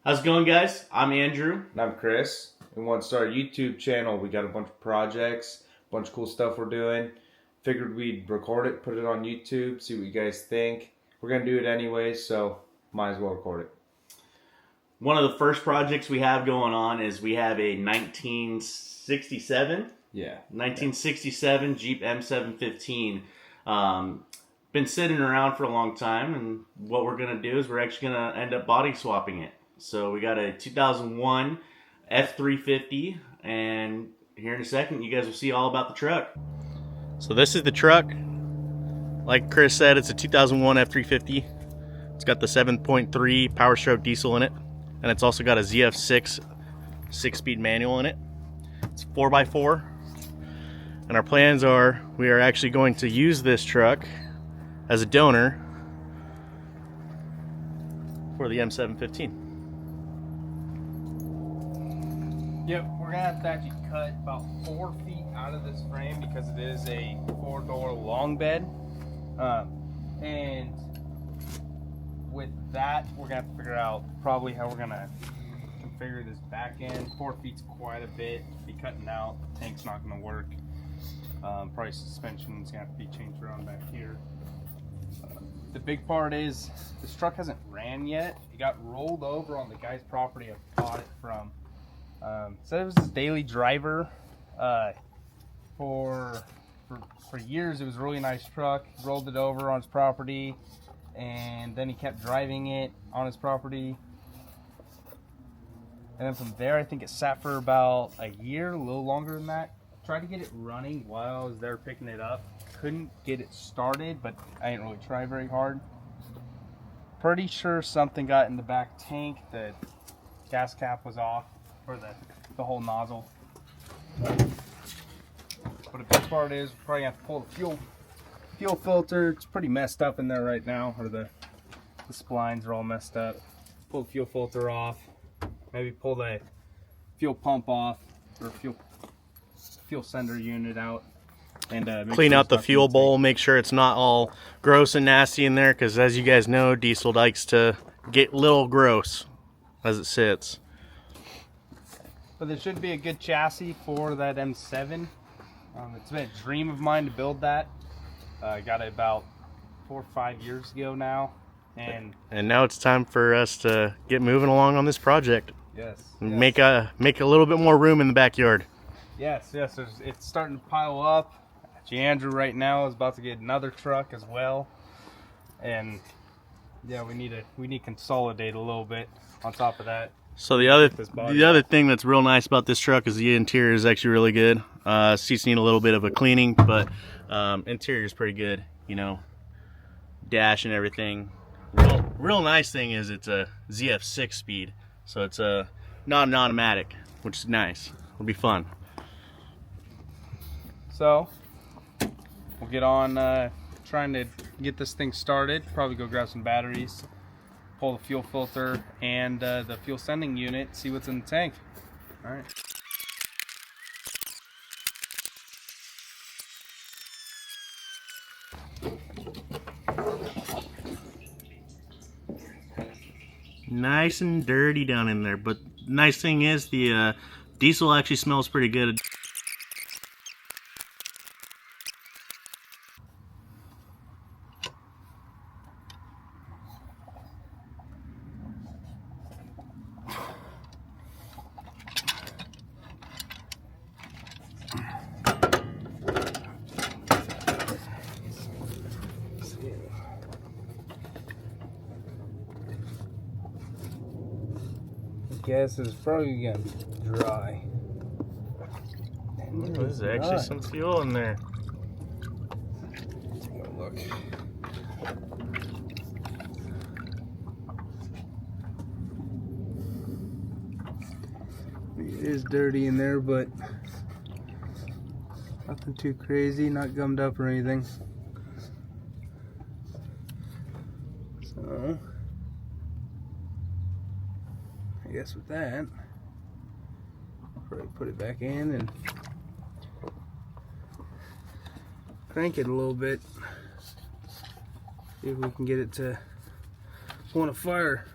How's it going, guys? I'm Andrew. And I'm Chris. We want to start a YouTube channel. We got a bunch of projects, a bunch of cool stuff we're doing. Figured we'd record it, put it on YouTube, see what you guys think. We're going to do it anyway, so might as well record it. One of the first projects we have going on is we have a 1967 Jeep M715. Been sitting around for a long time, and what we're going to do is we're actually going to end up body swapping it. So we got a 2001 F350, and here in a second you guys will see all about the truck. So this is the truck. Like Chris said, it's a 2001 F350. It's got the 7.3 Power Stroke diesel in it, and it's also got a ZF6 6-speed manual in it. It's 4x4, and our plans are we are actually going to use this truck as a donor for the M715. Yep, we're gonna have to actually cut about 4 feet out of this frame because it is a 4-door long bed. And with that, we're gonna have to figure out probably how we're gonna configure this back end. 4 feet's quite a bit to be cutting out. The tank's not gonna work. Probably suspension's gonna have to be changed around back here. The big part is this truck hasn't ran yet. It got rolled over on the guy's property I bought it from. Said it was his daily driver. For years it was a really nice truck. Rolled it over on his property, and then he kept driving it on his property. And then from there, I think it sat for about a year, a little longer than that. Tried to get it running while I was there picking it up. Couldn't get it started, but I didn't really try very hard. Pretty sure something got in the back tank. The gas cap was off, or the whole nozzle. But a big part is we're probably gonna have to pull the fuel filter. It's pretty messed up in there right now, or the splines are all messed up. Pull the fuel filter off. Maybe pull the fuel pump off, or fuel sender unit out, and clean out the fuel bowl. Make sure it's not all gross and nasty in there, because as you guys know, diesel likes to get a little gross as it sits. But there should be a good chassis for that M7. It's been a dream of mine to build that. I got it about 4 or 5 years ago now, and now it's time for us to get moving along on this project. Yes. Make a little bit more room in the backyard. Yes. It's starting to pile up. Actually, Andrew right now is about to get another truck as well, and yeah, we need to consolidate a little bit on top of that. So the other thing that's real nice about this truck is the interior is actually really good. Seats need a little bit of a cleaning, but interior is pretty good. You know, dash and everything. Real nice thing is it's a ZF6 speed, so it's not an automatic, which is nice. It'll be fun. So we'll get on trying to get this thing started. Probably go grab some batteries, pull the fuel filter and the fuel sending unit, see what's in the tank. All right. Nice and dirty down in there, but nice thing is the diesel actually smells pretty good. Guess it's probably gonna be dry. There's actually some fuel in there. Take a look. It is dirty in there, but nothing too crazy, not gummed up or anything. So I guess with that, probably put it back in and crank it a little bit. See if we can get it to want to fire.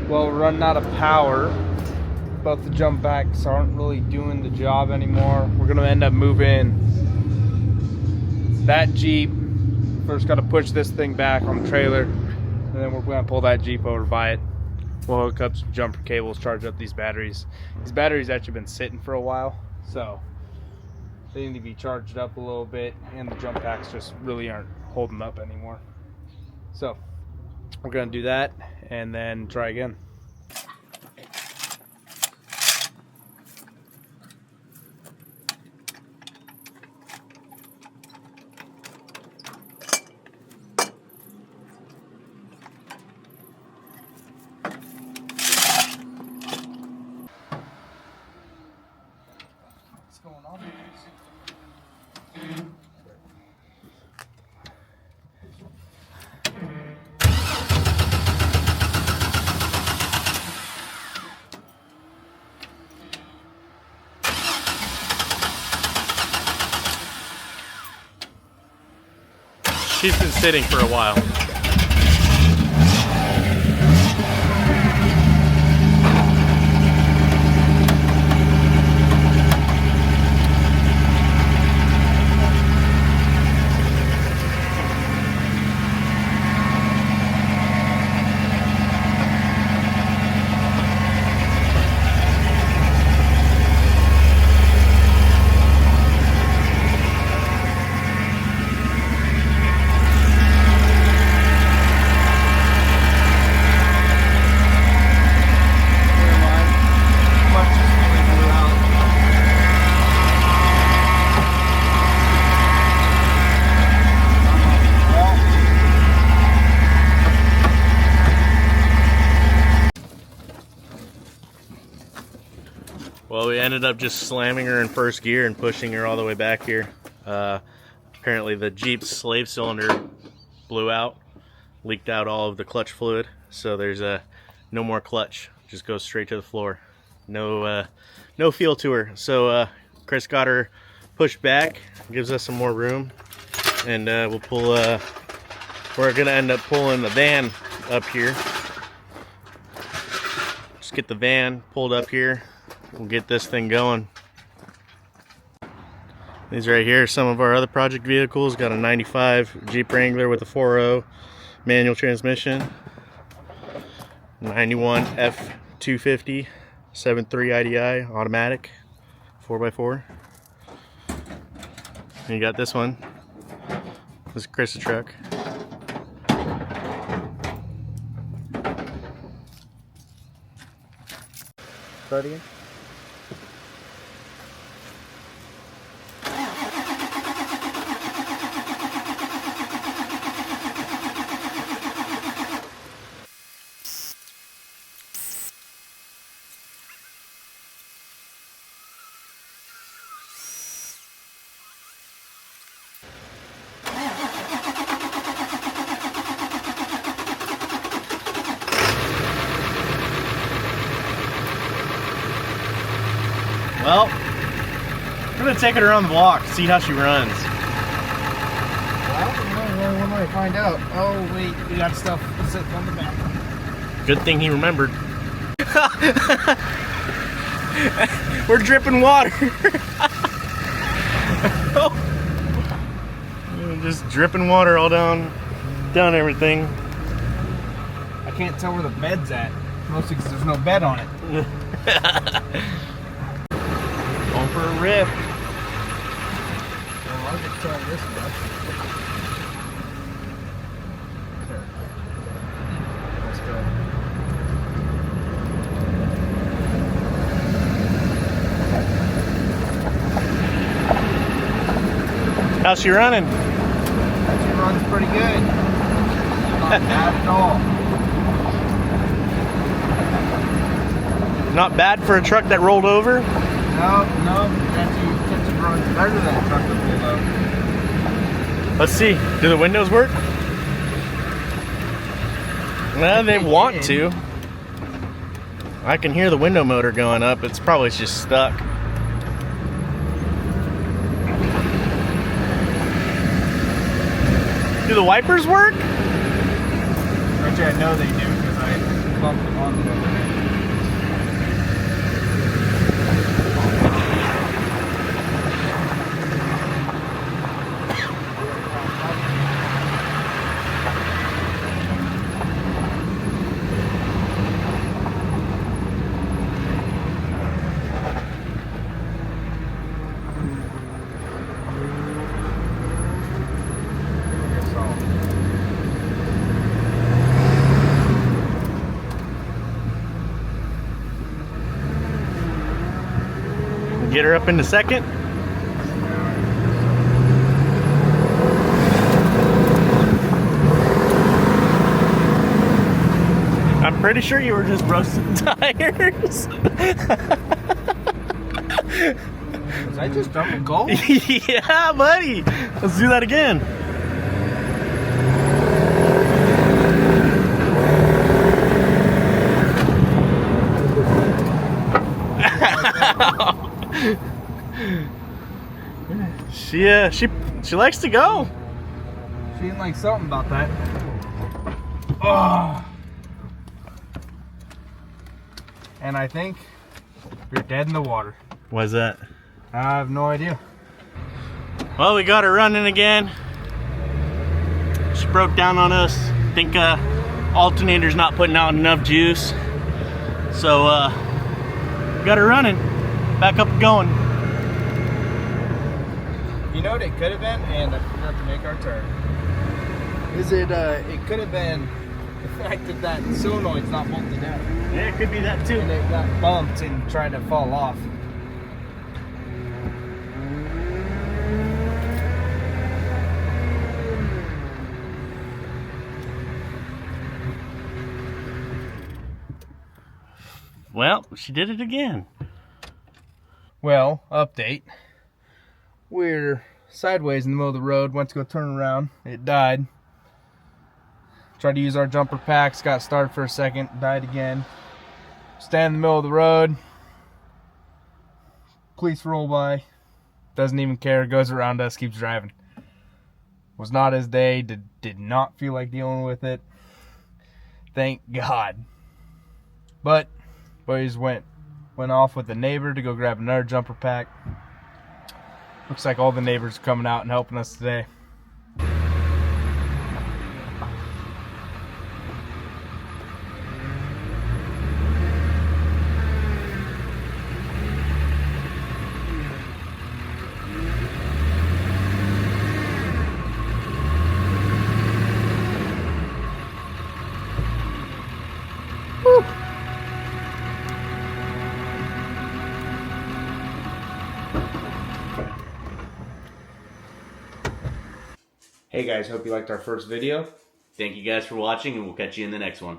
Well, we're running out of power. Both the jump packs aren't really doing the job anymore. We're gonna end up moving that Jeep. First gotta push this thing back on the trailer, and then we're gonna pull that Jeep over by it. We'll hook up some jumper cables, charge up these batteries. These batteries actually been sitting for a while, so they need to be charged up a little bit, and the jump packs just really aren't holding up anymore. So we're gonna do that and then try again. What's going on? She's been sitting for a while. Well, we ended up just slamming her in first gear and pushing her all the way back here. Apparently the Jeep's slave cylinder blew out, leaked out all of the clutch fluid, so there's no more clutch, just goes straight to the floor. No feel to her. So Chris got her pushed back, gives us some more room, and we'll pull, we're gonna end up pulling the van up here. Just get the van pulled up here. We'll get this thing going. These right here are some of our other project vehicles. Got a 95 Jeep Wrangler with a 4.0 manual transmission. 91 F250 7.3 IDI automatic 4x4. And you got this one. This is Chris' truck. Start again. Well, we're gonna take her around the block, see how she runs. Well, when do I find out? Oh wait, we got stuff sitting on the back. Good thing he remembered. We're dripping water. Just dripping water all down everything. I can't tell where the bed's at, mostly because there's no bed on it. Going for a rip. Well, I'll just try this one. There. Let's go. How's she running? She runs pretty good. Not bad at all. Not bad for a truck that rolled over. No, actually runs better than a truck that pulled over. Let's see. Do the windows work? No, they want to. I can hear the window motor going up. It's probably just stuck. Do the wipers work? Actually, I know they do because bump onto it. Get her up into second. I'm pretty sure you were just roasting tires. Was I just dumping gold? Yeah, buddy. Let's do that again. She likes to go. She didn't like something about that. Oh. And I think you're dead in the water. Why's that? I have no idea. Well, we got her running again. She broke down on us. I think alternator's not putting out enough juice. So got her running. Back up and going. You know what it could have been, and I forgot to make our turn. Is it could have been the fact that that solenoid's not bolted down. Yeah, it could be that too. And it got bumped and tried to fall off. Well, she did it again. Well, update. We're sideways in the middle of the road, went to go turn around, it died. Tried to use our jumper packs, got started for a second, died again. Stand in the middle of the road. Police roll by. Doesn't even care, goes around us, keeps driving. Was not his day, did not feel like dealing with it. Thank God. But boys went off with the neighbor to go grab another jumper pack. Looks like all the neighbors are coming out and helping us today. Woo. Hey guys, hope you liked our first video. Thank you guys for watching, and we'll catch you in the next one.